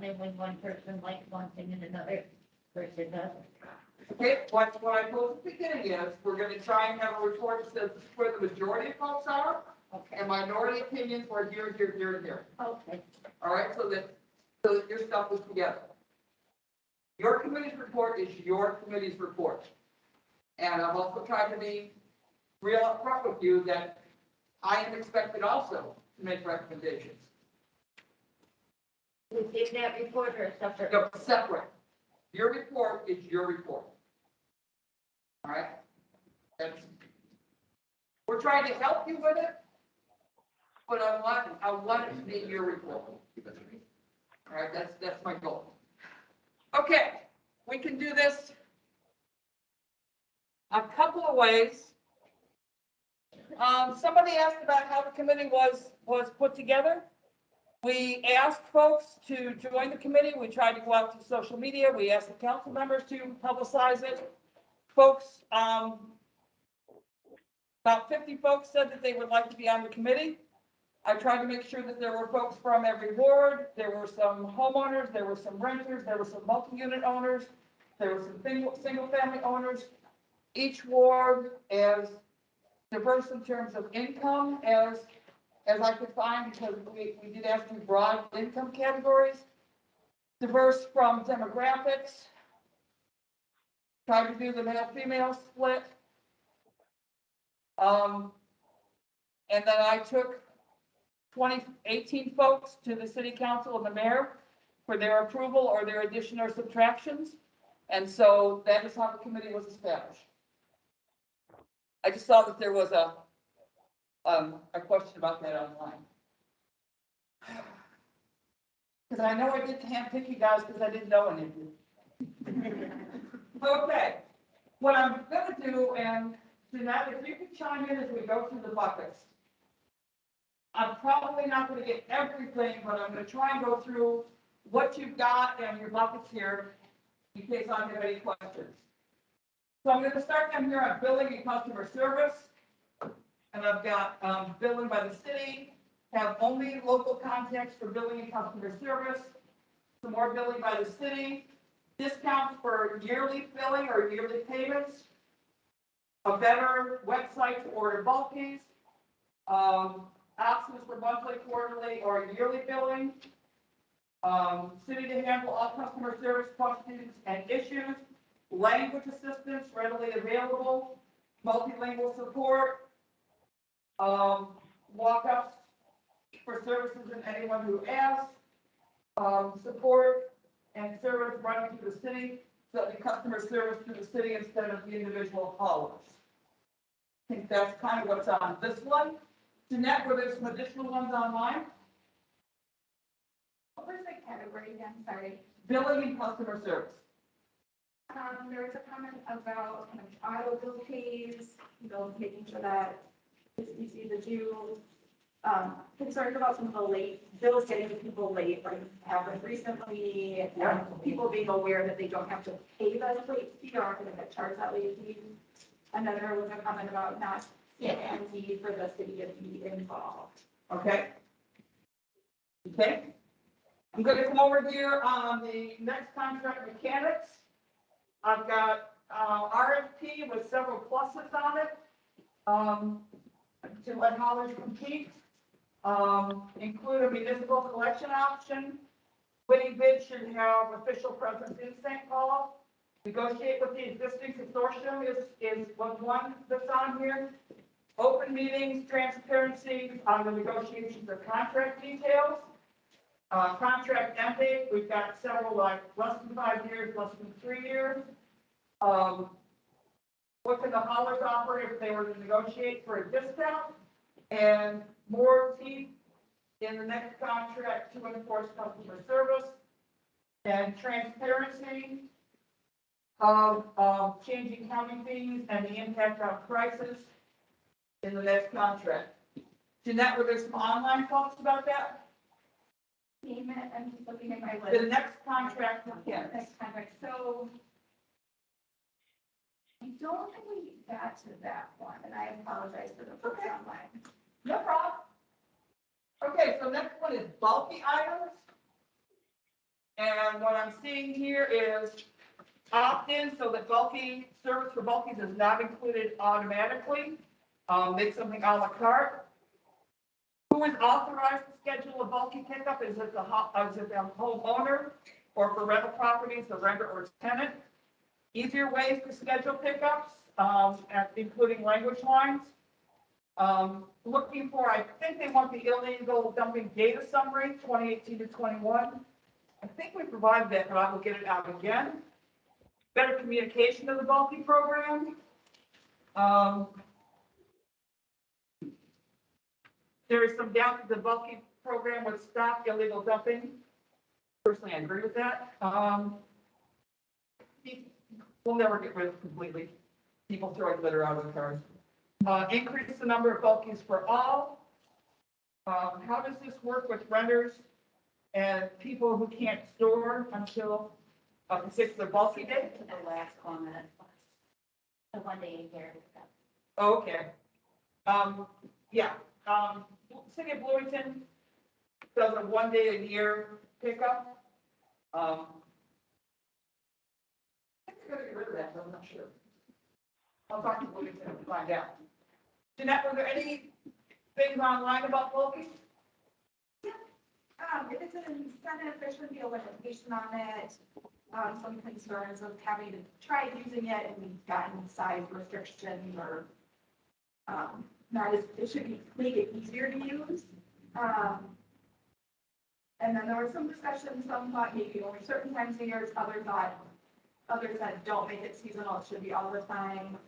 only when one person likes one thing and another person doesn't. Okay, what I told at the beginning is, we're gonna try and have a report that says this is where the majority of folks are, Okay, and minority opinions were here, here, here, and here. okay, All right, so that your stuff is together. Your committee's report is your committee's report. And I've also tried to be real upfront with you that I am expected also to make recommendations. is that report or separate? No, separate. Your report is your report. All right? We're trying to help you with it, but I want it to be your report. All right, that's my goal. Okay, we can do this a couple of ways. Somebody asked about how the committee was put together. We asked folks to join the committee. We tried to go out to social media. We asked the council members to publicize it. Folks, about 50 folks said that they would like to be on the committee. I tried to make sure that there were folks from every ward. There were some homeowners, there were some renters, there were some multi-unit owners, there were some single-family owners. Each ward as diverse in terms of income as I could find, because we did ask you broad income categories. Diverse from demographics. Tried to do the male-female split. And then I took 18 folks to the city council and the mayor for their approval or their addition or subtractions. And so that is how the committee was established. I just saw that there was a question about that online. Because I know I didn't handpick you guys because I didn't know any of you. Okay, what I'm going to do, and Jeanette, if you can chime in as we go through the buckets. I'm probably not going to get everything, but I'm going to try and go through what you've got and your buckets here in case I have any questions. So I'm going to start down here on billing and customer service. And I've got billing by the city, have only local contacts for billing and customer service, some more billing by the city, discounts for yearly billing or yearly payments, a better website to order bulkies, options for monthly, quarterly, or yearly billing, city to handle all customer service questions and issues, language assistance readily available, multilingual support, walk-ups for services and anyone who asks, support and service running through the city, so that the customer service through the city instead of the individual haulers. I think that's kind of what's on this one. Jeanette, were there some additional ones online? What was the category again? Sorry. Billing and customer service. There was a comment about kind of auto bill pays, making sure that it's easy to do. Concerned about some of the late bills getting to people late, like happened recently, and people being aware that they don't have to pay that late fee or aren't going to get charged that late fee. And then there was a comment about not seeing a need for the city to be involved. Okay. Okay. I'm going to come over here on the next contract mechanics. I've got RFP with several pluses on it to let haulers compete. Include a municipal collection option. Winning bid should have official presence in St. Paul. Negotiate with the existing consortium is one that's on here. Open meetings, transparency on the negotiations of contract details. Contract end date, we've got several like less than 5 years, less than 3 years. What can the haulers offer if they were to negotiate for a discount? And more teeth in the next contract to enforce customer service and transparency of changing county fees and the impact on prices in the next contract. Jeanette, were there some online thoughts about that? Payment, I'm just looking at my list. The next contract mechanics. Next contract. So I don't think we got to that one, and I apologize for the folks online. No problem. Okay, so next one is bulky items. And what I'm seeing here is opt-in, so that bulky, service for bulkies is not included automatically. Make something à la carte. Who is authorized to schedule a bulky pickup? Is it the homeowner, or for rental properties, the renter or tenant? Easier ways to schedule pickups, including language lines. Looking for, I think they want the illegal dumping data summary, 2018 to 21. I think we provided that, but I will get it out again. Better communication of the bulky program. There is some doubt that the bulky program would stop illegal dumping. Personally, I agree with that. We'll never get rid of it completely. People throwing litter out of the cars. Increase the number of bulkies for all. How does this work with renters and people who can't store until a particular bulky date? To the last comment. The 1 day a year. Okay. Yeah. City of Bloomington does a 1 day a year pickup. I think they're gonna get rid of that, but I'm not sure. I'll talk to Bloomington and find out. Jeanette, were there any things online about bulky? If it's an incentive, there should be a limitation on it. Some concerns of having to try using it and gotten size restrictions or, not as, it should make it easier to use. And then there was some discussion, some thought maybe only certain times a year, others that don't make it seasonal, it should be all the time.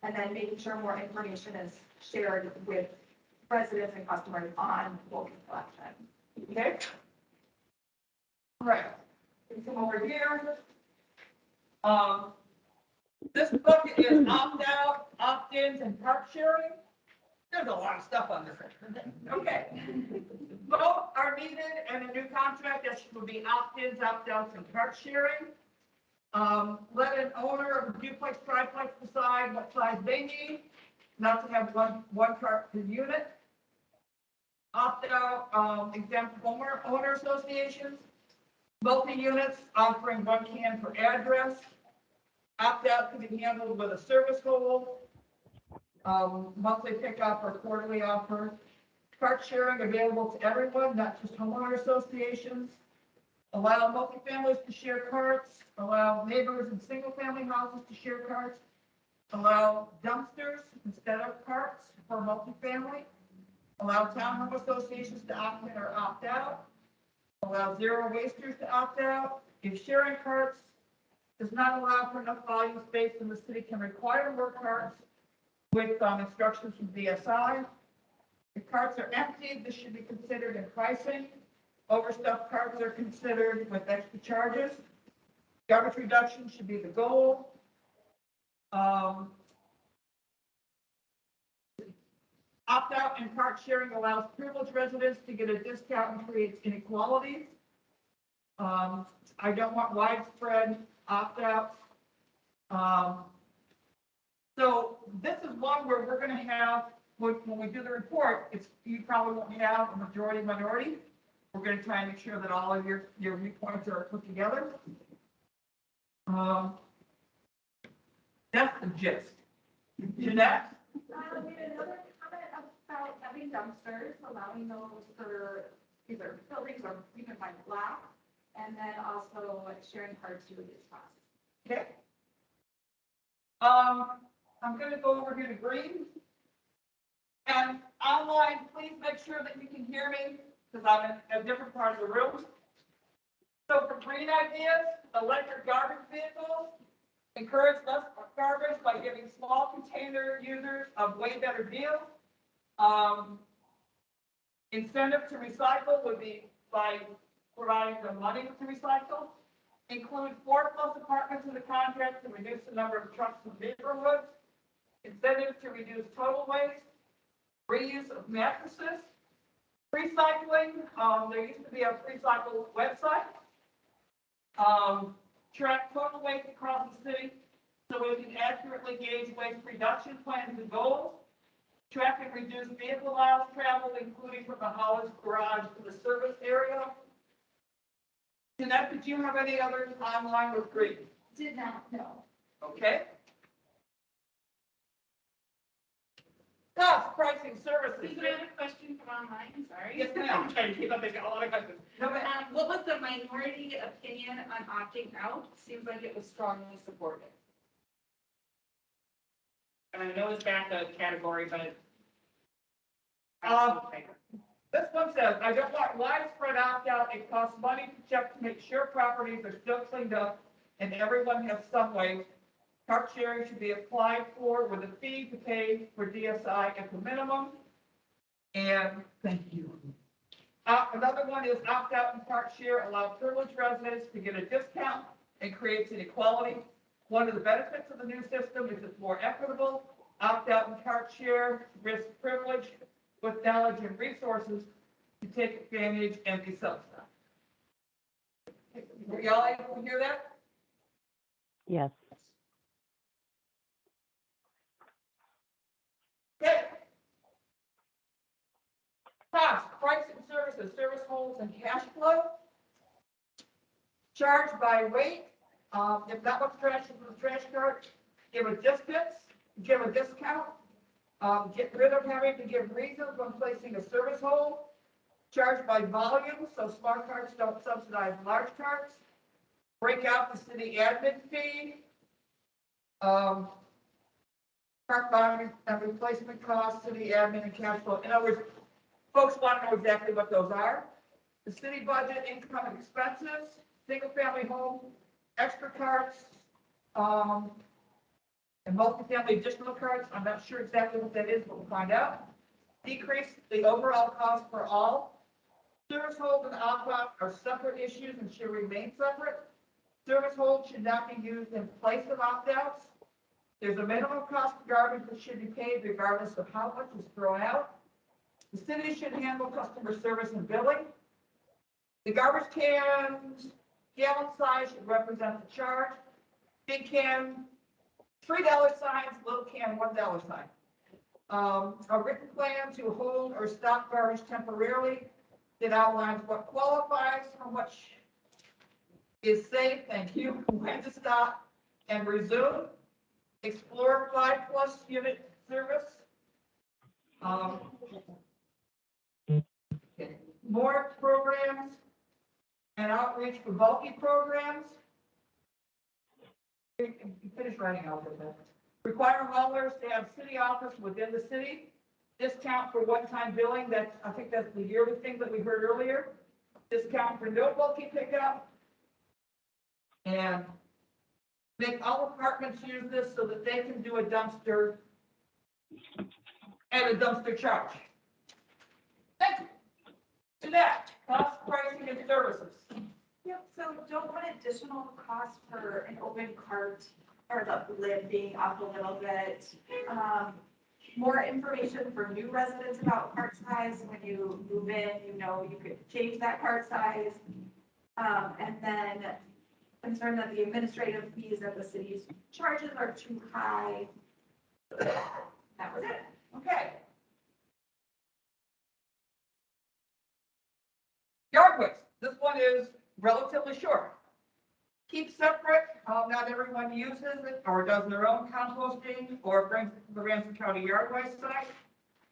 And then making sure more information is shared with residents and customers on bulky collection. Okay. All right. Let's come over here. This bucket is opt-out, opt-ins, and part sharing. There's a lot of stuff on this. Okay. Both are needed and a new contract that should be opt-ins, opt-outs, and part sharing. Let an owner of a duplex, triplex decide what size they need, not to have one cart per unit. Opt-out, exempt owner associations. Multi-units offering 1 can per address. Opt-out can be handled with a service hold, monthly pickup or quarterly offer. Cart sharing available to everyone, not just homeowner associations. Allow multifamilies to share carts. Allow neighbors in single-family houses to share carts. Allow dumpsters instead of carts for multifamily. Allow townhome associations to opt in or opt out. Allow zero wasters to opt out. If sharing carts does not allow for enough volume space, then the city can require more carts with instructions from DSI. If carts are empty, this should be considered in pricing. Overstuffed carts are considered with extra charges. Garbage reduction should be the goal. Opt-out and cart sharing allows privileged residents to get a discount and creates inequalities. I don't want widespread opt-outs. So this is one where we're going to have, when we do the report, you probably won't have a majority minority. We're going to try and make sure that all of your viewpoints are put together. That's the gist. Jeanette? We had another comment about having dumpsters, allowing those for either buildings or you can find black, and then also sharing carts to reduce costs. Okay. I'm going to go over here to green. And online, please make sure that you can hear me because I'm in a different part of the room. So for green ideas, electric garbage vehicles, encourage less garbage by giving small container users a way better deal. Incentive to recycle would be by providing the money to recycle. Include 4+ apartments in the contract to reduce the number of trucks in neighborhoods. Incentive to reduce total waste. Reuse of mattresses. Recycling. There used to be a recycle website. Track total waste across the city so we can accurately gauge waste reduction plans and goals. Track and reduce vehicle miles traveled, including from the haulage garage to the service area. Connect did you have any others online with Green? Did not know. Okay. Cost, pricing, services. Can I have a question from online? Sorry. Yes, ma'am. I'm trying to keep up, I've got a lot of questions. No, ma'am. What was the minority opinion on opting out? Seems like it was strongly supported. And I know it's back a category, but. This one says, I don't want widespread opt-out. It costs money to check to make sure properties are still cleaned up and everyone has some waste. Cart sharing should be applied for with a fee to pay for DSI at the minimum. And thank you. Another one is opt-out and cart share allow privileged residents to get a discount and creates inequality. One of the benefits of the new system is it's more equitable. Opt-out and cart share risk privilege with knowledge and resources to take advantage and be subsidized. Were y'all able to hear that? Yes. Okay. Cost, pricing services, service holds and cash flow. Charge by weight. If not much trash in the trash cart, give a discount. Get rid of having to give reasons when placing a service hold. Charge by volume, so smart carts don't subsidize large carts. Break out the city admin fee. Cart buying and replacement costs, city admin and cash flow. In other words, folks want to know exactly what those are. The city budget, income and expenses, single family home, extra carts, and multifamily additional carts. I'm not sure exactly what that is, but we'll find out. Decrease the overall cost for all. Service hold and opt-out are separate issues and should remain separate. Service hold should not be used in place of opt-outs. There's a minimum cost of garbage that should be paid regardless of how much is thrown out. The city should handle customer service and billing. The garbage cans, gallon size should represent the charge. Big can, $3 signs, little can, $1 sign. A written plan to hold or stop garbage temporarily that outlines what qualifies, how much is safe, thank you, when to stop and resume. Explore 5+ unit service. More programs and outreach for bulky programs. Finish writing out of that. Require haulers to have city office within the city. Discount for one-time billing. That's, I think that's the yearly thing that we heard earlier. Discount for no bulky pickup. And make all apartments use this so that they can do a dumpster and a dumpster charge. Thank you. To that, cost, pricing, and services. Yep, so don't want additional cost for an open cart or the lid being up a little bit. More information for new residents about cart size. When you move in, you know, you could change that cart size. And then concern that the administrative fees that the city's charges are too high. That was it. Okay. Yard waste. This one is relatively short. Keep separate. Not everyone uses it or does their own composting or brings it to the Ramsey County Yard Waste site.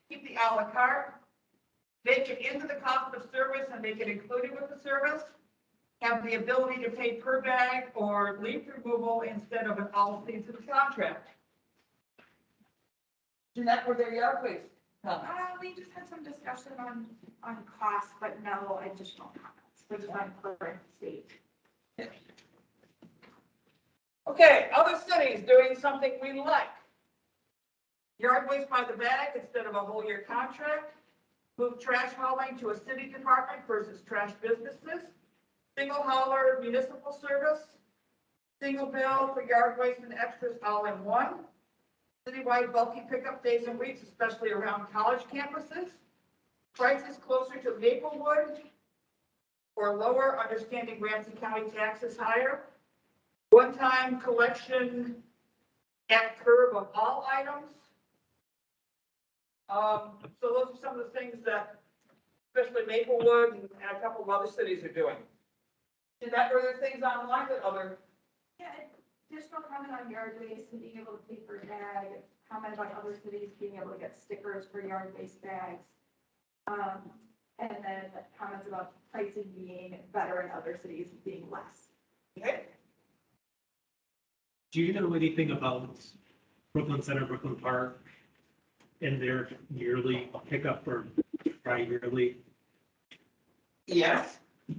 Keep the a la carte. Make it into the cost of service and make it included with the service. Have the ability to pay per bag or leaf removal instead of an all things in the contract. Jeanette, were there yard waste comments? We just had some discussion on cost, but no additional comments, which is on current state. Okay, other cities doing something we like. Yard waste by the bag instead of a whole year contract. Move trash hauling to a city department versus trash businesses. Single hauler municipal service. Single bill for yard waste and extras all in one. Citywide bulky pickup days and weeks, especially around college campuses. Prices closer to Maplewood or lower, understanding Ramsey County taxes higher. One-time collection at curb of all items. So those are some of the things that especially Maplewood and a couple of other cities are doing. Did that, were there things online that other, Yeah, additional comment on yard waste and being able to pay per bag, comment about other cities being able to get stickers for yard waste bags. And then comments about pricing being better in other cities being less. okay? Do you know anything about Brooklyn Center, Brooklyn Park, and their yearly pickup or tri-yearly? Yes. Is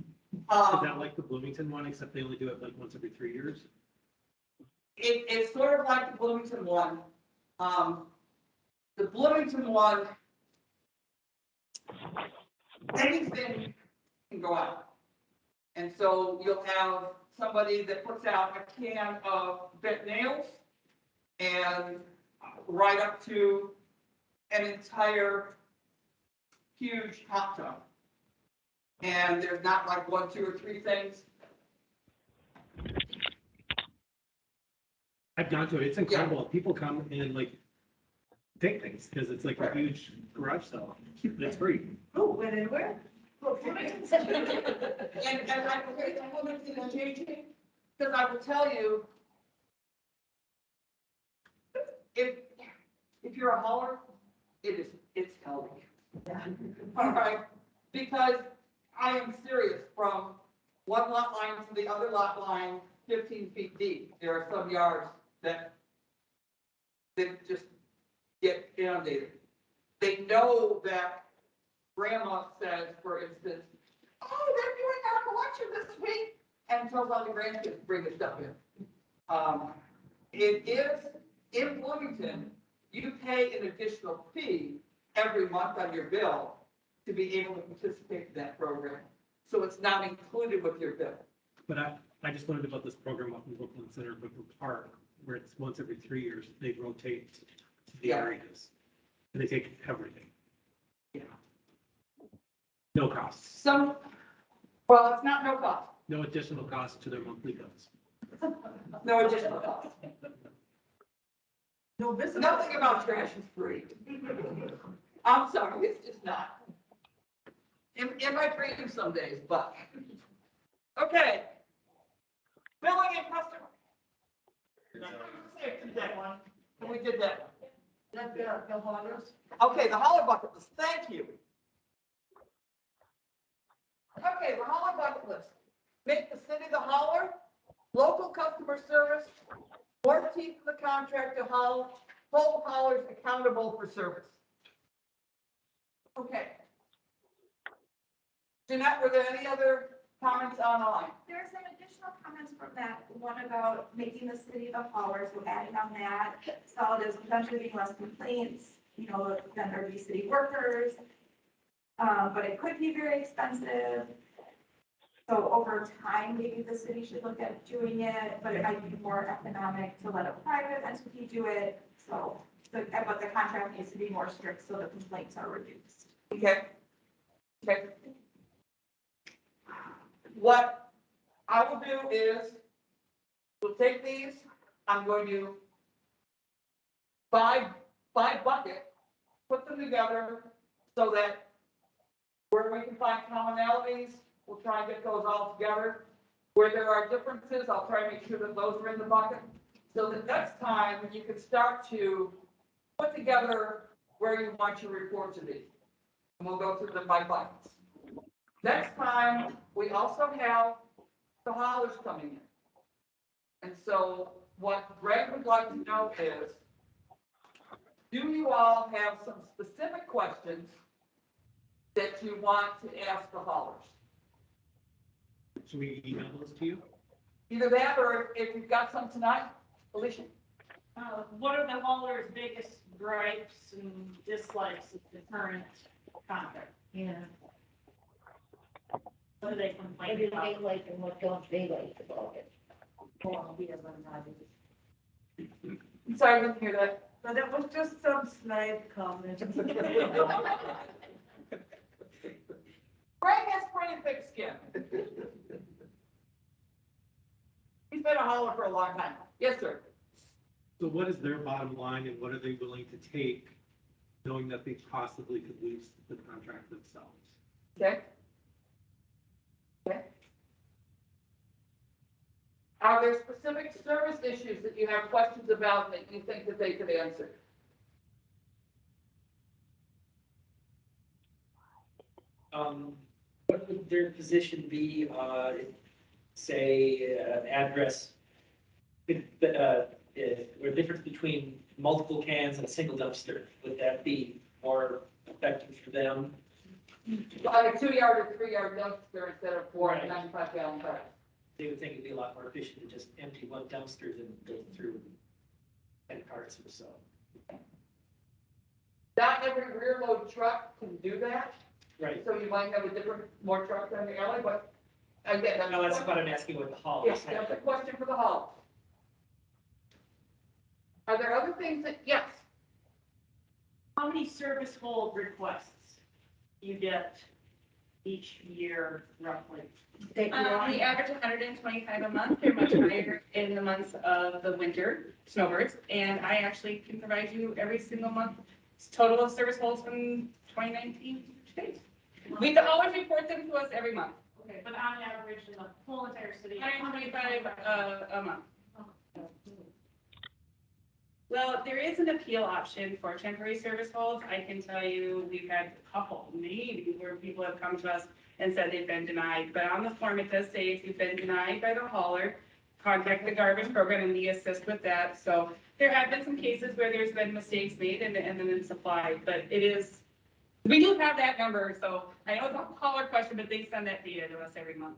that like the Bloomington one, except they only do it like once every 3 years? It's sort of like the Bloomington one. The Bloomington one, anything can go out. And so you'll have somebody that puts out a can of bent nails and right up to an entire huge hot tub. And there's not like 1, 2, or 3 things. I've gone to it, it's incredible. People come and like take things, because it's like a huge garage sale. It's free. Oh, when and where? And I will say that Bloomington is changing, because I will tell you, if you're a hauler, it's telling. All right, because I am serious, from one lot line to the other lot line, 15 feet deep, there are some yards that just get inundated. They know that grandma says, for instance, oh, they're doing our collection this week, and tells all the grandkids to bring the stuff in. It is, in Bloomington, you pay an additional fee every month on your bill to be able to participate in that program. So it's not included with your bill. But I just learned about this program up in Brooklyn Center, Brooklyn Park, where it's once every 3 years, they rotate to the Yeah. areas. And they take everything. Yeah. No cost, Well, it's not no cost, no additional cost to their monthly bills. no additional cost. No business. Nothing about trash is free. I'm sorry, it's just not. In my dreams some days, but. Okay. Billing and customer. That one. We did that one. The haulers. Okay, the hauler bucket list, thank you. Okay, the hauler bucket list. Make the city the hauler, local customer service, or teeth of the contract to hold haulers accountable for service. Okay. Jeanette, were there any other comments online? There are some additional comments from that one about making the city the hauler, so adding on that, solid as potentially being less complaints, then there'd be city workers. But it could be very expensive. So over time, maybe the city should look at doing it, but it might be more economic to let a private entity do it. But the contract needs to be more strict so the complaints are reduced. Okay. Okay. What I will do is, we'll take these, I'm going to buy bucket, put them together so that where we can find commonalities, we'll try and get those all together. Where there are differences, I'll try and make sure that those are in the bucket. So that next time you can start to put together where you want your report to be. And we'll go through them by buckets. Next time, we also have the haulers coming in. And so what Greg would like to know is, do you all have some specific questions that you want to ask the haulers? Should we email those to you? Either that, or if you've got some tonight, Alicia. What are the hauler's biggest gripes and dislikes of the current contract? Yeah, What do they what complain do about? they like and what don't they like about it? Well, we have one idea. Sorry, I didn't hear that. But it was just some snide comment. Greg has pretty thick skin. He's been a hauler for a long time. Yes, sir. So what is their bottom line and what are they willing to take, knowing that they possibly could lose the contract themselves? Okay. Okay. Are there specific service issues that you have questions about that you think that they could answer? What would their position be, say, address, or difference between multiple cans and a single dumpster? Would that be more effective for them? Like a 2-yard or 3-yard dumpster instead of 4 Right. 95-gallon trucks? They would think it'd be a lot more efficient to just empty one dumpster than go through 10 carts or so. Not every rear load truck can do that, Right. so you might have a different, more trucks on the alley, but again, No, that's what I'm asking what the haul Yes, is. that's a question for the hall. Are there other things that, yes, How many service hold requests you get each year roughly? We average 125 a month. They're much higher in the months of the winter snowbirds. And I actually can provide you every single month total of service holds from 2019 to date. We can always report them to us every month. Okay, but on average in the whole entire city. 125 a month. Well, there is an appeal option for temporary service holds. I can tell you, we've had a couple, maybe, where people have come to us and said they've been denied. But on the form, it does say if you've been denied by the hauler, contact the garbage program and we assist with that. So there have been some cases where there's been mistakes made and then it's applied, but it is, we do have that number. So I know it's a hauler question, but they send that data to us every month.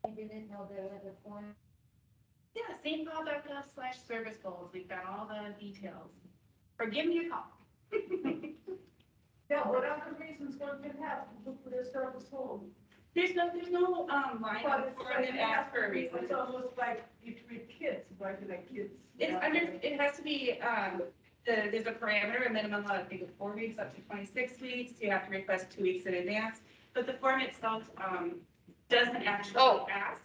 I didn't know there was a form. Yeah, stpaul.gov/service goals. We've got all the details. Or give me a call. Yeah, what other reasons one can have to look for their service hold? There's no line But on the it's form like, that asks for a reason. it's almost like you treat kids, like kids. It has to be, there's a parameter, a minimum of, I think, of 4 weeks up to 26 weeks. You have to request 2 weeks in advance. But the form itself, doesn't actually ask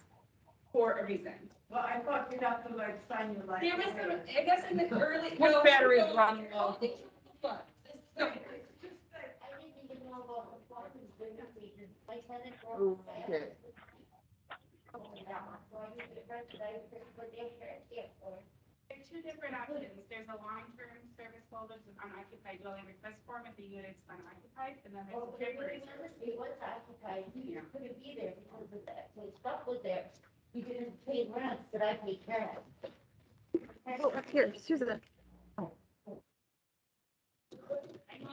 for a reason. Well, I thought you'd have to like sign your life. There was some, I guess in the early. Which battery is running low? I didn't even know about the form. I sent it for. Okay. So I need to press it, I put the insurance here for. There are 2 different options. There's a long-term service hold, which is unoccupied dwelling request form if the unit's unoccupied, and then there's Oh, a temporary but service. it was occupied, you couldn't be there because of that, so stuff was there. You didn't pay rent, but I paid cash. Oh, here, Susan. I know,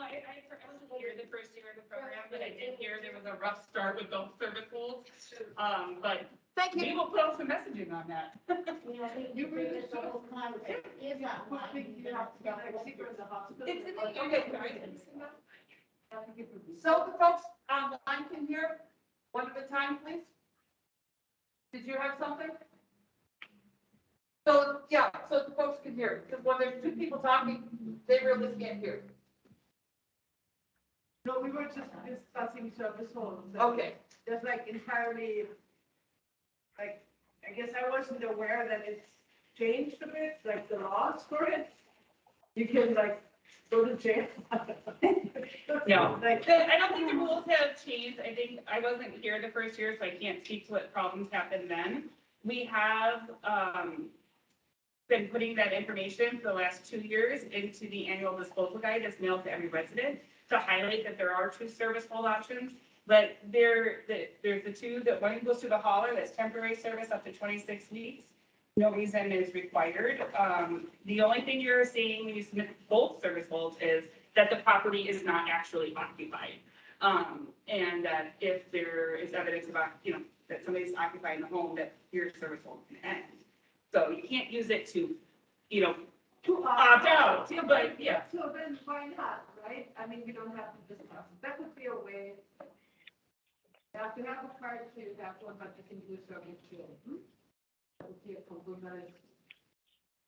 I wasn't here the first year of the program, but I did hear there was a rough start with those service holds. But Thank we will put out some messaging on that. You know, you bring this the whole time, it is not mine. You have to be like secret in the hospital. It's in the Okay. unit, guys. So the folks on the line can hear, one at a time, please? Did you have something? So, yeah, so the folks can hear, because when there's 2 people talking, they really can't hear. No, we were just discussing service holds. Okay, Just like entirely, like, I guess I wasn't aware that it's changed a bit, like the laws for it. You can like go to jail. No. Like, I don't think the rules have changed. I think I wasn't here the first year, so I can't speak to what problems happened then. We have been putting that information for the last 2 years into the annual disposal guide that's mailed to every resident to highlight that there are 2 service hold options. But there's the 2, that one goes to the hauler, that's temporary service up to 26 weeks. No reason is required. The only thing you're seeing when you submit both service holds is that the property is not actually occupied. And that if there is evidence about, that somebody's occupying the home, that your service hold can end. So you can't use it to opt out, but yeah. so then why not, right? I mean, we don't have to discuss. That would be a way. You have to have a card to have one, but you can do service too. That would be a compromise.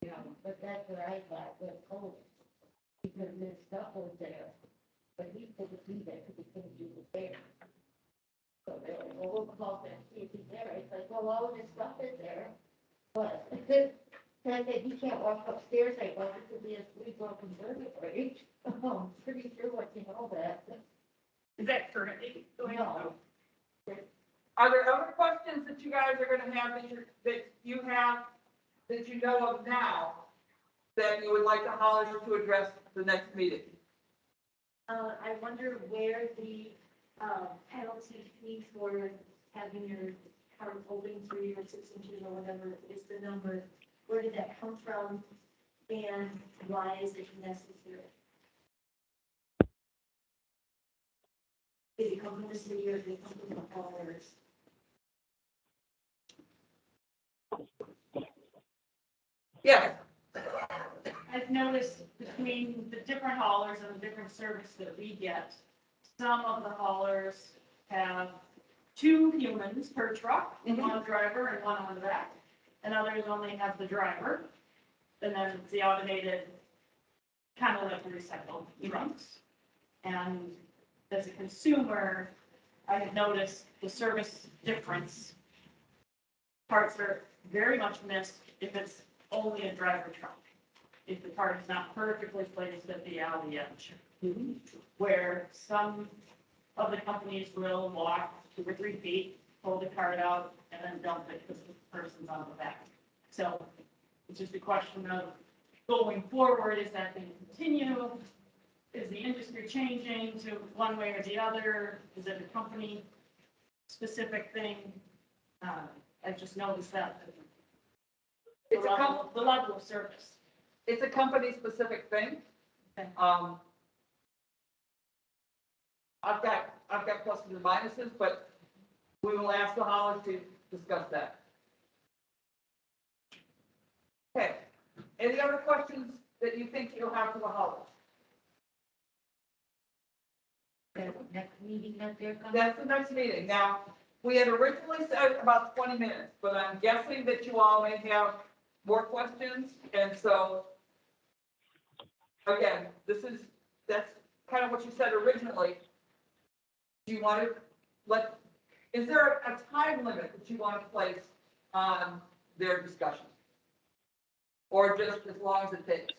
Yeah. But that's what I thought, was cold, because his stuff was there, but he couldn't be there, because he couldn't use it there. So they were like, well, we'll call him, see if he's there, it's like, well, all of his stuff is there, but, and I said, you can't walk upstairs, I well, this would be a 3-floor conservatory, I'm pretty sure what you know that. Is that currently going on? No. are there other questions that you guys are gonna have that you have that you know of now that you would like the haulers to address the next meeting? I wonder where the, penalty fee for having your car open 3 or 6 inches or whatever is the number, where did that come from? And why is it necessary? Did it come from the city or did it come from the haulers? Yes, I've noticed between the different haulers and the different service that we get, some of the haulers have 2 humans per truck, one driver and one on the back, and others only have the driver. And then it's the automated, kind of like recycled trucks. And as a consumer, I have noticed the service difference. Parts are very much missed if it's only a driver truck. If the part is not perfectly placed at the alley edge. Where some of the companies will walk 2 or 3 feet, pull the cart out, and then dump it because the person's on the back. So it's just a question of going forward, is that going to continue? Is the industry changing to one way or the other? Is it a company specific thing? I've just noticed that. it's a The level of service. it's a company-specific thing. Okay. I've got pluses and minuses, but we will ask the haulers to discuss that. Okay, any other questions that you think you'll have for the haulers? Next meeting that they're coming? That's the next meeting. Now, we had originally said about 20 minutes, but I'm guessing that you all may have more questions, and so, again, that's kind of what you said originally. Do you want to is there a time limit that you want to place on their discussion? Or just as long as it takes?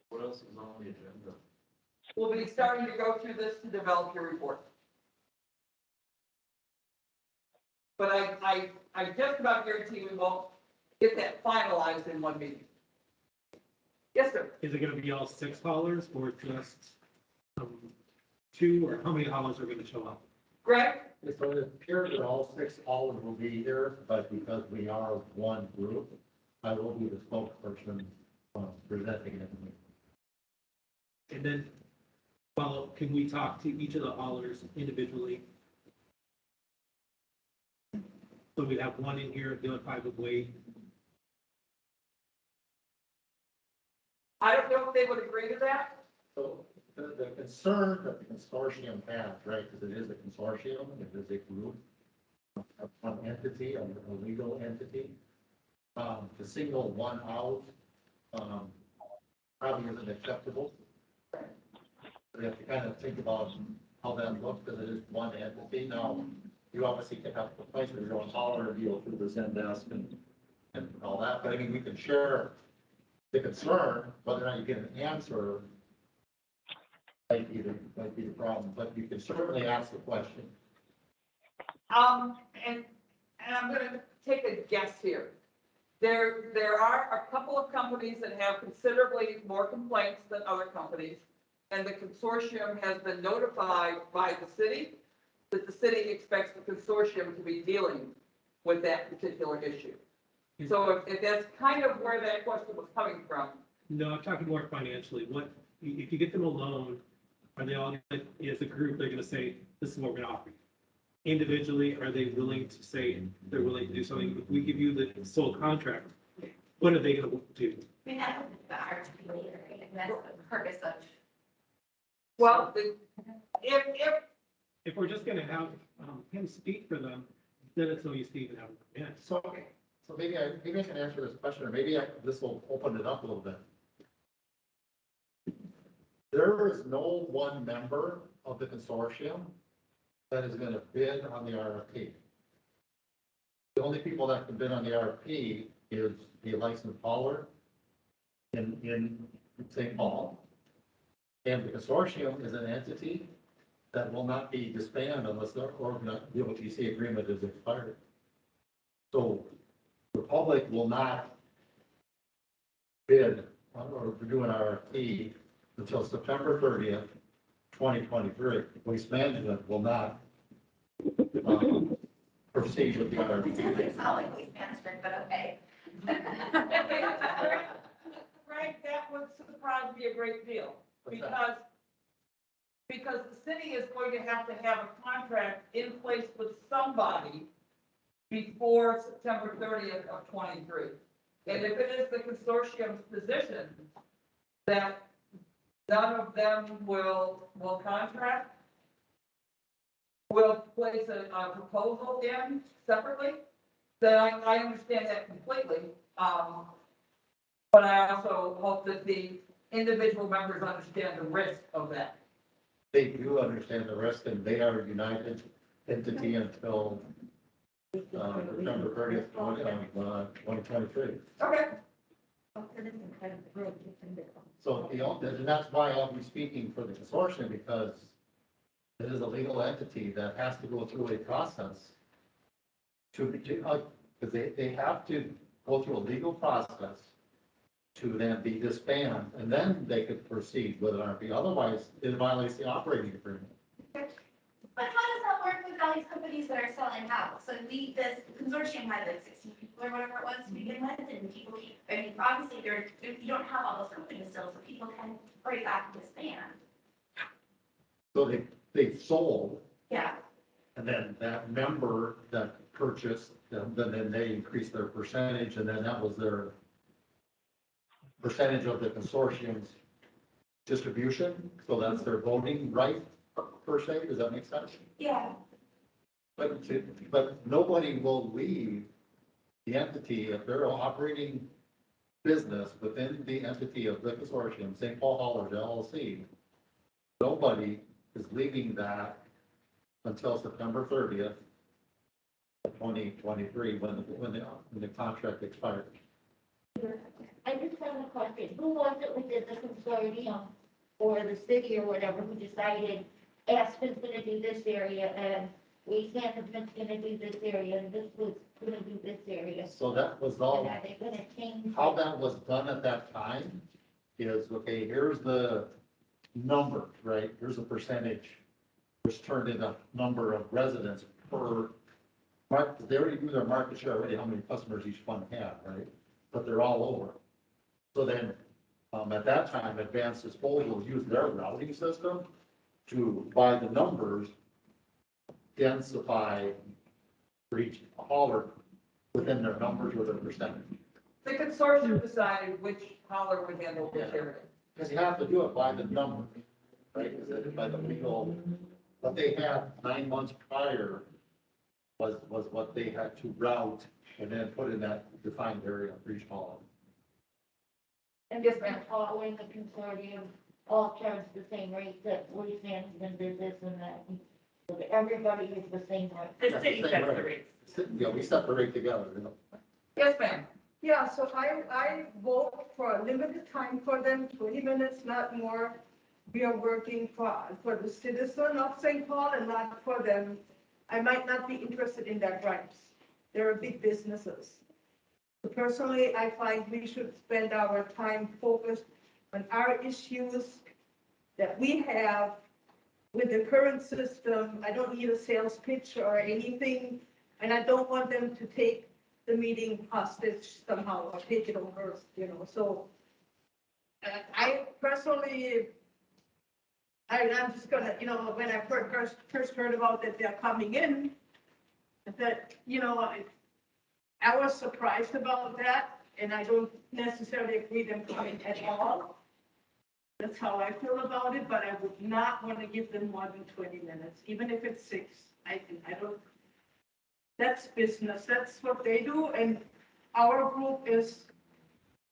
What else is on the agenda? We'll be starting to go through this to develop your report. But I just about guarantee we won't get that finalized in one meeting. Yes, sir. Is it gonna be all 6 haulers or just 2, or how many haulers are gonna show up? Greg? So it appears that all 6 haulers will be here, but because we are one group, I will be the spokesperson presenting it. And then, well, can we talk to each of the haulers individually? So we'd have one in here, the other 5 would wait. I don't know if they would agree to that. So the concern that the consortium has, right, because it is a consortium, it is a group, an entity, a legal entity. To single one out, probably isn't acceptable. We have to kind of think about how that looks, because it is one entity. Now, you obviously can have a place where you're on hauler and deal through the Zendesk and all that, but I mean, we can share the concern, whether or not you get an answer might be the problem, but you can certainly ask the question. And I'm gonna take a guess here. There are a couple of companies that have considerably more complaints than other companies. And the consortium has been notified by the city that the city expects the consortium to be dealing with that particular issue. So if that's kind of where that question was coming from. No, I'm talking more financially. What, if you get them a loan, are they all, as a group, they're gonna say, this is what we're gonna offer you? Individually, are they willing to say they're willing to do something? If we give you the sole contract, what are they gonna do? I mean, that's the RFP later, and that's the purpose of. Well, If we're just gonna have him speak for them, then it's no use to even have him come in. So maybe I can answer this question, or maybe this will open it up a little bit. There is no one member of the consortium that is going to bid on the RFP. The only people that can bid on the RFP is the licensed hauler in St. Paul. And the consortium is an entity that will not be disbanded unless the OTC agreement is expired. So the public will not bid, or we're doing RFP until September 30th, 2023. Waste Management will not proceed with the RFP. It's not like waste management, but okay. Frank, that would surprise me a great deal, What's that? because the city is going to have a contract in place with somebody before September 30th of 23. And if it is the consortium's position that none of them will contract, will place a proposal in separately, then I understand that completely. But I also hope that the individual members understand the risk of that. They do understand the risk, and they are a united entity until September 30th, 2023. Okay. So, and that's why I'll be speaking for the consortium, because it is a legal entity that has to go through a process because they have to go through a legal process to then be disbanded, and then they could proceed with an RFP. Otherwise, it violates the operating agreement. But how does that work with all these companies that are selling out? So this consortium had like 16 people or whatever it was to begin with, and people keep, I mean, obviously you don't have all those companies still, so people can break back and disband. So they sold, Yeah. and then that member that purchased, then they increased their percentage, and then that was their percentage of the consortium's distribution. So that's their voting right, per se. Does that make sense? Yeah. But nobody will leave the entity if they're operating business within the entity of the consortium, St. Paul Haulers LLC. Nobody is leaving that until September 30th, 2023, when the contract expires. I just have a question. Who was it within the consortium or the city or whatever who decided Aspen's gonna do this area and Waste Management's gonna do this area and this was gonna do this area? So that was And all, are they gonna change? how that was done at that time is, okay, here's the number, right? Here's a percentage, which turned into number of residents per, they already knew their market share already, how many customers each fund had, right? But they're all over. So then, at that time, Advanced Disposal used their routing system to, by the numbers, densify for each hauler within their numbers or their percentage. The consortium decided which hauler would handle which area. Because you have to do it by the number, right? Because it's by the legal, what they had 9 months prior was what they had to route and then put in that defined area for each hauler. And just following the consortium, all charge the same rate that Waste Management did this and that. So that everybody is the same rate. The city sets the rates. Yeah, we separate together, Yes, ma'am. Yeah, so I vote for a limited time for them, 20 minutes, not more. We are working for the citizen of St. Paul and not for them. I might not be interested in their rights. They're big businesses. So personally, I find we should spend our time focused on our issues that we have with the current system. I don't need a sales pitch or anything, and I don't want them to take the meeting hostage somehow or take it over, so I personally, I'm just gonna, when I first heard about that they're coming in, that, I was surprised about that, and I don't necessarily agree them coming at all. That's how I feel about it, but I would not want to give them more than 20 minutes, even if it's 6. I don't, that's business, that's what they do, and our group is,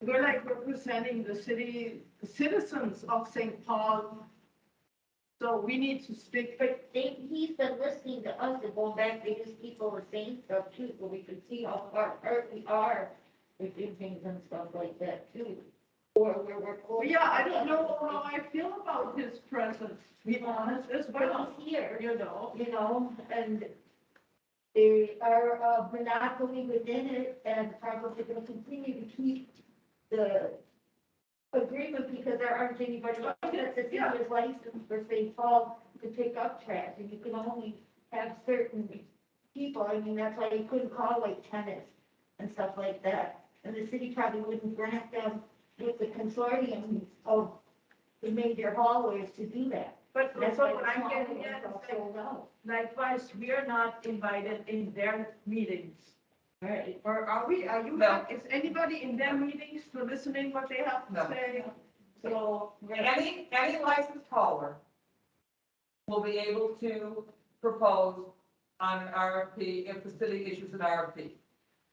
we're like representing the citizens of St. Paul. So we need to stick. But he's been listening to us and going back to his people were saying stuff too, so we could see how far apart we are with doing things and stuff like that too. Or where we're close. Yeah, I don't know how I feel about his presence, to be honest, as well. He's here, You know, and they are a monopoly within it and probably will continue to keep the agreement because there aren't anybody else that the city is licensed for St. Paul to pick up trash, and you can only have certain people. I mean, that's why you couldn't call like tennis and stuff like that. And the city probably wouldn't grant them with the consortium of the major haulers to do that. But That's what why I'm getting at is likewise, we are not invited in their meetings. Right. Or are we, are you, No. is anybody in their meetings to listening what they have No. to say? So any licensed hauler will be able to propose on an RFP if the city issues an RFP.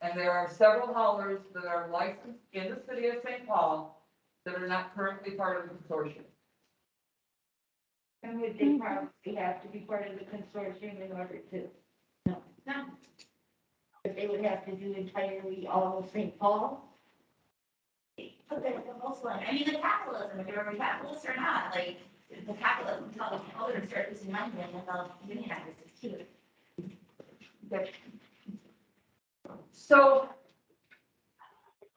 And there are several haulers that are licensed in the city of St. Paul that are not currently part of the consortium. And would they probably have to be part of the consortium in order to? No. But they would have to do entirely all of St. Paul? But the most one, I mean, the capitalism, if you're a capitalist or not, like, the capitalism tells you, oh, they're gonna start losing money, and they'll unionize, it's cute. So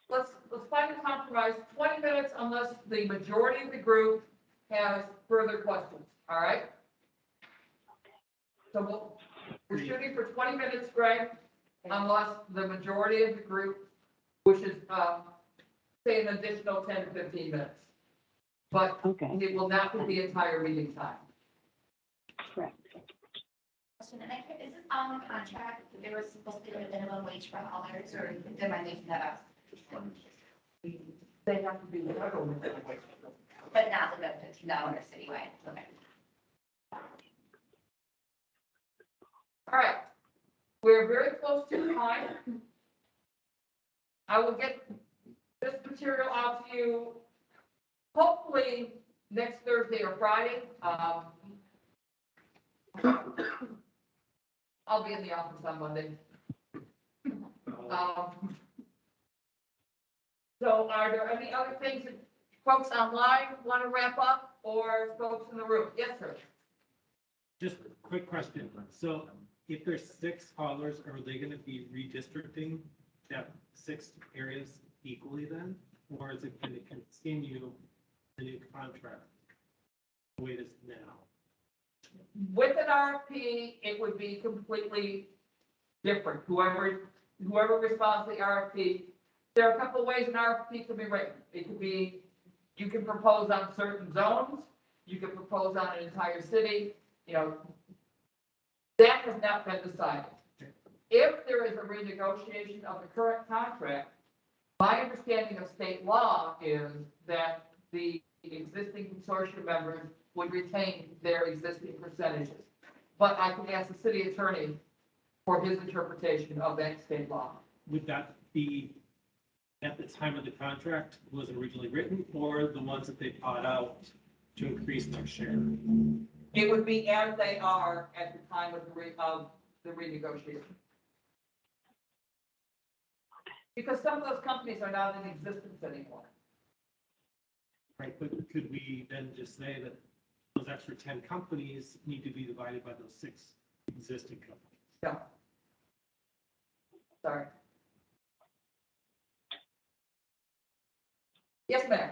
let's find a compromise, 20 minutes unless the majority of the group has further questions, all right? So we're shooting for 20 minutes, Greg, unless the majority of the group wishes, say an additional 10 to 15 minutes. But Okay, it will not be the entire meeting time. correct. Question, and is this on the contract, that there was supposed to be a minimum wage for haulers, or am I making that up? They have to be the government. But not the $15 citywide, okay. All right, we're very close to time. I will get this material out to you hopefully next Thursday or Friday. I'll be in the office on Monday. So are there any other things that folks online want to wrap up, or folks in the room? Yes, sir. Just a quick question. So if there's 6 haulers, are they gonna be redistricting that 6 areas equally then? Or is it gonna continue the new contract the way it is now? With an RFP, it would be completely different. Whoever responds to the RFP, there are a couple of ways an RFP can be written. It could be, you can propose on certain zones, you can propose on an entire city, you know. That has not been decided. If there is a renegotiation of the current contract, my understanding of state law is that the existing consortium members would retain their existing percentages. But I can ask the city attorney for his interpretation of that state law. Would that be at the time of the contract was originally written, or the ones that they bought out to increase their share? It would be as they are at the time of the renegotiation. Because some of those companies are not in existence anymore. Right, but could we then just say that those extra 10 companies need to be divided by those 6 existing companies? No. Sorry. Yes, ma'am.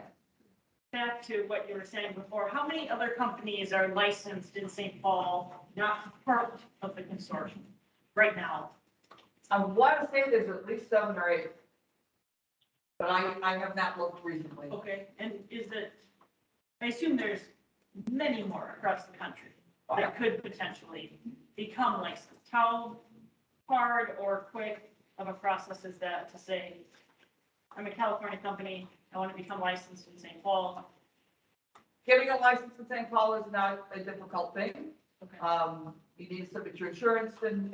Back to what you were saying before, how many other companies are licensed in St. Paul, not part of the consortium right now? I want to say there's at least 7 or 8. But I have not looked recently. Okay, and is it, I assume there's many more across the country that could potentially become licensed. How hard or quick of a process is that to say, I'm a California company, I want to become licensed in St. Paul? Getting a license in St. Paul is not a difficult thing. Okay. You need to submit your insurance and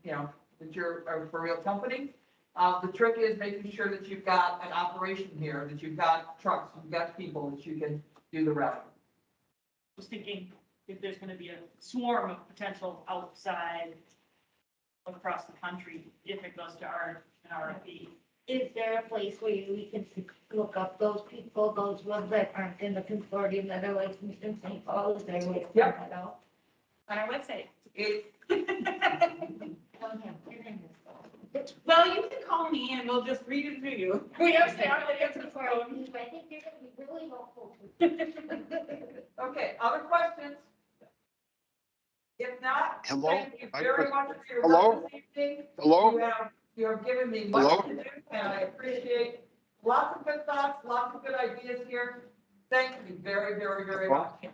you know, that you're a real company. The trick is making sure that you've got an operation here, that you've got trucks, you've got people, that you can do the routing. Just thinking if there's going to be a swarm of potential outside across the country, if it goes to an RFP. Is there a place where we can look up those people, those ones that aren't in the consortium that are licensed in St. Paul? Is there a way to Yep. find that out? On our website. It, One hand, your hand is full. Well, you can call call me and we'll just read it to you. We have staff that answers the phone. I think you're gonna be really helpful. Okay, other questions? If not, Hello? thank you very much for your Hello? work this evening. Hello? You have given me much Hello? to do, and I appreciate lots of good thoughts, lots of good ideas here. Thank you very, very, very much.